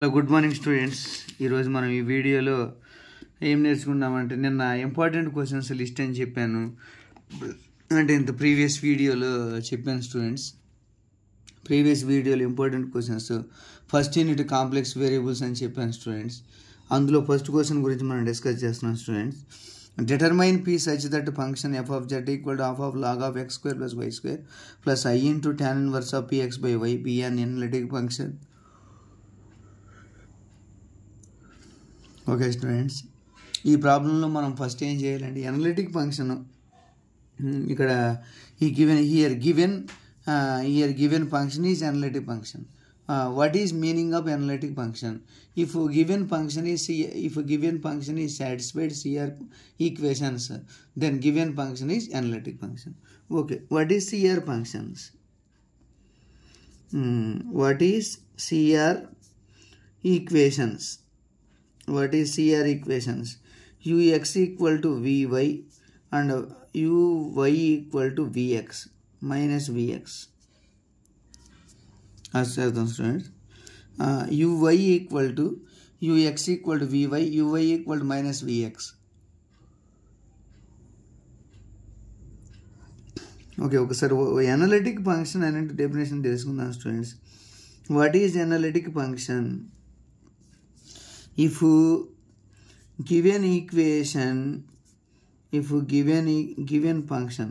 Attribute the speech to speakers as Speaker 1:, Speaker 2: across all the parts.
Speaker 1: Good morning students. ఈరోజు మనం ఈ వీడియోలో ఏం నేర్చుకుందామంటే, నిన్న ఇంపార్టెంట్ క్వశ్చన్స్ లిస్ట్ అని చెప్పాను, అంటే ఇంత ప్రీవియస్ వీడియోలో చెప్పాను స్టూడెంట్స్. ప్రీవియస్ వీడియోలో important questions first unit complex variables అని చెప్పాను స్టూడెంట్స్. అందులో ఫస్ట్ క్వశ్చన్ గురించి మనం డిస్కస్ చేస్తున్నాం students. Determine P such that function f of z equal to half of log of x square plus y square plus I into tan inverse of px by y be an analytic function. Okay students, ఈ ప్రాబ్లంలో మనం first ఏం చేయాలంటే analytic function ఇక్కడ given function is analytic function. what is meaning of analytic function? If given function is satisfied CR equations, then given function is analytic function. Okay, what is CR functions? What is CR equations? What is CR equations? ux equal to vy and uy equal to vx minus vx. as students, uy equal to ux equal to vy, uy equal to minus vx. Okay, ఒకసారి analytic function అనే definition తెలుసుకుందాం students. What is analytic function? if given equation, if given function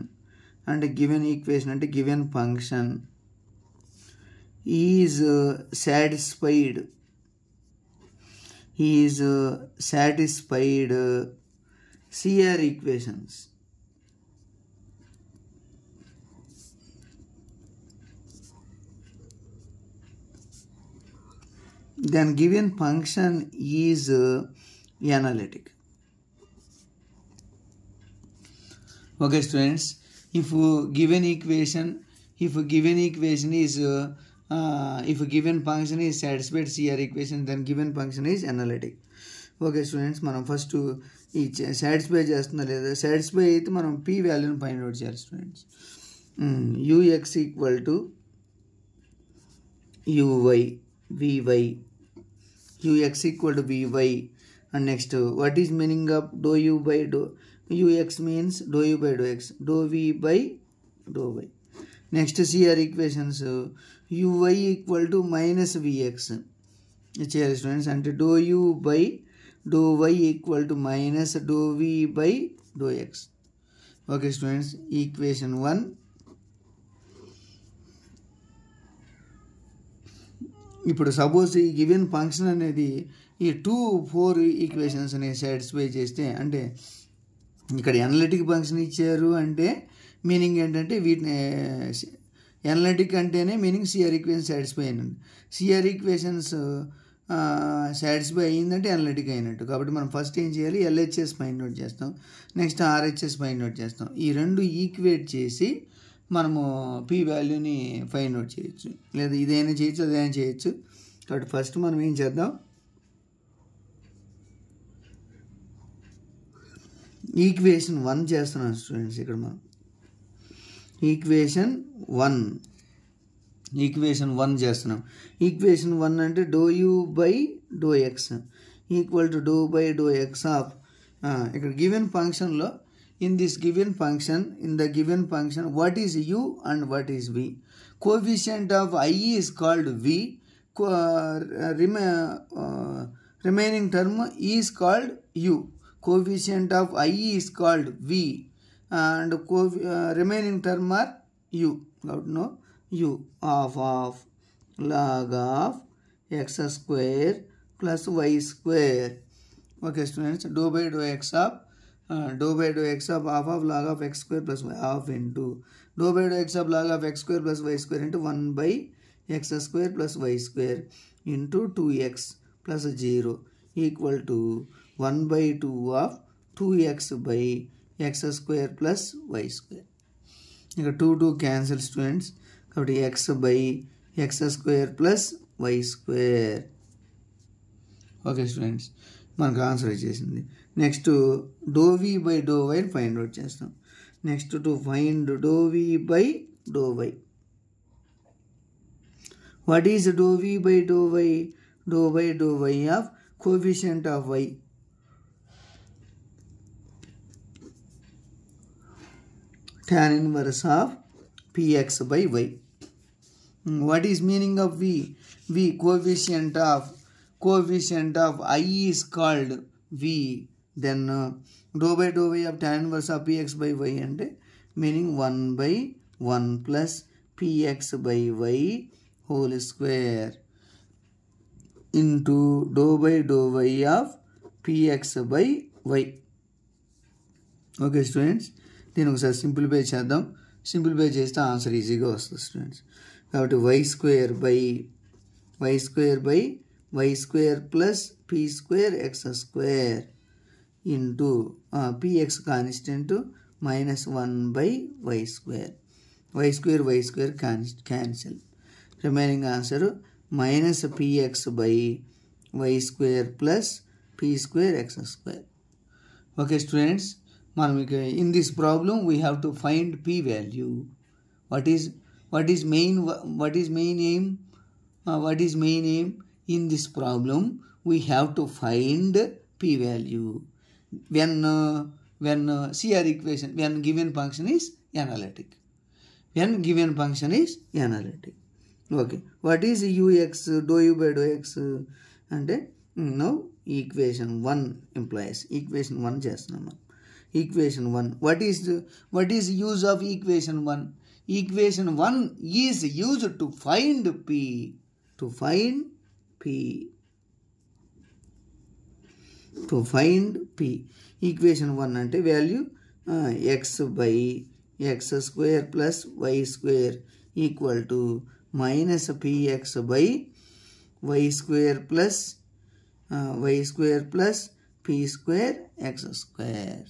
Speaker 1: and given equation and given function is satisfied CR equations, then given function is analytic. Okay students, if given equation is if given function is satisfied CR equation, then given function is analytic. Okay students, మనం first ఈ satisfy చేస్తుందా లేదా, satisfy అయితే మనం P వాల్యూని find out చేయాలి students. ux equal to uy vy, ux equal to vy, and next what is meaning of dou u by dou ux means dou u by dou x, dou v by dou y. Next CR equations uy equal to minus vx ఇచ్చేయాలి students, అంటే dou u by dou y equal to minus dou v by dou x. Okay students, equation 1. ఇప్పుడు suppose ఈ given function అనేది ఈ 2-4 equations అనేవి satisfy చేస్తే, అంటే ఇక్కడ అనలిటిక్ ఫంక్షన్ ఇచ్చారు అంటే మీనింగ్ ఏంటంటే వీటిని అనలిటిక్ అంటేనే మీనింగ్ సిఆర్ ఈక్వేషన్ సాటిస్ఫై అయినట్టు. సిఆర్ ఈక్వేషన్స్ సాటిస్ఫై అయ్యిందంటే అనలిటిక్ అయినట్టు. కాబట్టి మనం ఫస్ట్ ఏం చేయాలి, ఎల్హెచ్ఎస్ ఫైండ్ అవుట్ చేస్తాం, నెక్స్ట్ ఆర్హెచ్ఎస్ ఫైండ్ అవుట్ చేస్తాం. ఈ రెండు ఈక్వేట్ చేసి మనము పీ వాల్యూని ఫైండ్ అవుట్ చేయొచ్చు, లేదా ఇదైనా చేయొచ్చు అదైనా చేయొచ్చు. కాబట్టి ఫస్ట్ మనం ఏం చేద్దాం, ఈక్వేషన్ 1 చేస్తున్నాం స్టూడెంట్స్. ఇక్కడ మనం ఈక్వేషన్ 1 చేస్తున్నాం. ఈక్వేషన్ 1 అంటే do u by do x equal to do by do x of, ఇక్కడ గివెన్ ఫంక్షన్లో in the given function what is u and what is v. Coefficient of I is called v, remaining term is called u. Coefficient of I is called v and remaining term are u. No, u of log of x square plus y square. Okay students, dou by dou x of dou by dou x of half of log of x square plus y half into dou by dou x of log of x square plus y square into 1 by x square plus y square into 2x plus 0 equal to 1 by 2 of 2x by x square plus y square. ఇక్కడ 2 cancel students, కాబట్టి x by x square plus y square. Okay students, మనకు answer వచ్చేసింది. Next dou v by dou y find out చేస్తాం. Next to find dou v by dou y, What is dou v by dou y? dou y of coefficient of y. Tan inverse of px by y. What is meaning of v? V, coefficient of I is called v. Then dou y of tan inverse of px by y and meaning 1 by 1 plus px by y whole square into dou y of px by y. Okay students, దీని ఒకసారి simplify చేద్దాం. Simplify చేస్తే answer ఈజీగా వస్తుంది students. కాబట్టి y square by y square plus p square x square into px constant minus 1 by y square. Y square cancel. Remaining answer minus px by y square plus p square x square. Okay students, in this problem we have to find p value. What is main aim in this problem? We have to find p value when CR equation, when given function is analytic. Okay, what is ux, dou u by dou x అంటే now equation 1 implies equation 1 చేస్తున్నాం. Equation 1, what is use of equation 1? Equation 1 is used to find p. Equation 1 అంటే value x by x square plus y square equal to minus px by y square plus p square x square.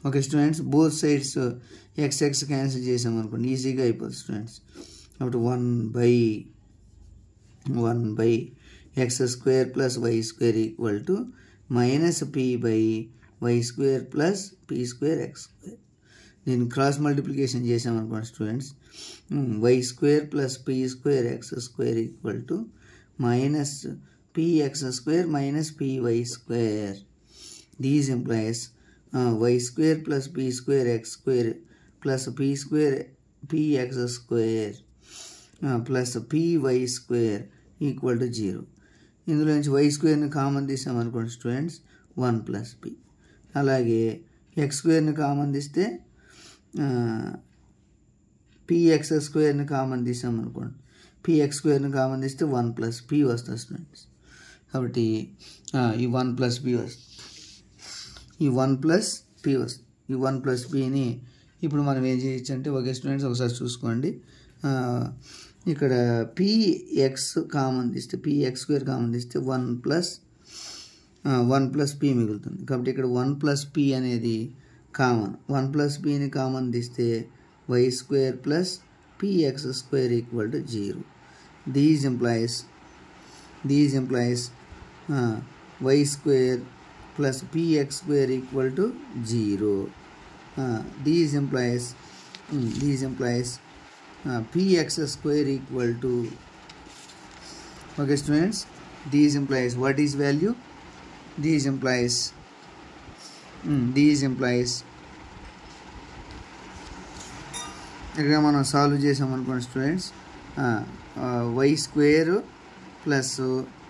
Speaker 1: Okay students, both sides x cancel చేసాం అనుకోండి, ఈజీగా అయిపోతుంది students. కాబట్టి 1 by x square plus y square equal to minus p by y square plus p square x square. దీన్ని cross multiplication చేసాం అనుకోండి students, y square plus p square x square equal to minus px square minus py square. These implies y square plus p square x square plus p square px square plus py square equal to 0. ఇందులో నుంచి y స్క్వేర్ని common తీసాం అనుకోండి students, 1 plus p. అలాగే x స్క్వేర్ని common తీస్తే px స్క్వేర్ని common తీసాం అనుకోండి, px స్క్వేర్ని common తీస్తే 1 plus p వస్తుంది స్టూడెంట్స్. కాబట్టి ఈ 1 plus p వస్తుంది, ఈ 1 plus p వస్తుంది. ఈ 1 plus pని ఇప్పుడు మనం ఏం చేయొచ్చు అంటే, ఓకే స్టూడెంట్స్ ఒకసారి చూసుకోండి, ఇక్కడ px కామన్ తీస్తే px స్క్వేర్ కామన్ తీస్తే 1 plus p మిగులుతుంది. కాబట్టి ఇక్కడ 1 plus p అనేది కామన్, 1 plus pని కామన్ తీస్తే y square plus px square equal to 0. These implies y square plus px square equal to 0. These implies px square equal to, okay students, these implies what is value? These implies ఇక్కడ మనం solve చేసాం అనుకోండి students, y square plus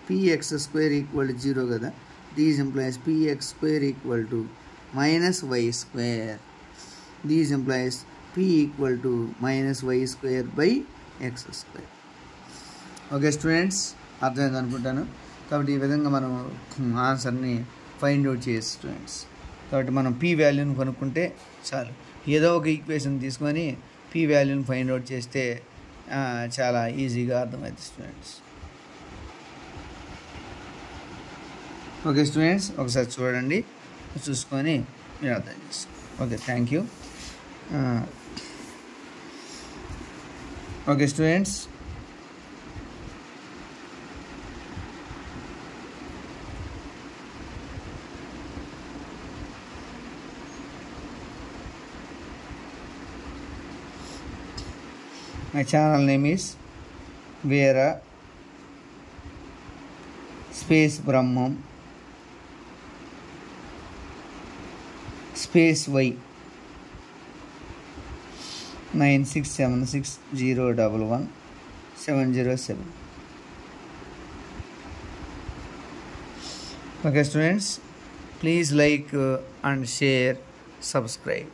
Speaker 1: px square equal to 0 కదా. These implies px square equal to minus y square. These implies p equal to minus y square by x square. Okay students, అర్థమైంది అనుకుంటాను. కాబట్టి ఈ విధంగా మనం ఆన్సర్ని ఫైండ్ అవుట్ చేయొచ్చు students. కాబట్టి మనం p వాల్యూని కనుక్కుంటే చాలు. ఏదో ఒక ఈక్వేషన్ తీసుకొని p వాల్యూని ఫైండ్ అవుట్ చేస్తే చాలా ఈజీగా అర్థమవుతుంది స్టూడెంట్స్. ఓకే స్టూడెంట్స్, ఒకసారి చూడండి, చూసుకొని మీరు అర్థం చేసుకోండి. Okay, thank you. Okay students, my channel name is Vera space Brahmam, space Y 9676011707. Okay students, please like and share, subscribe.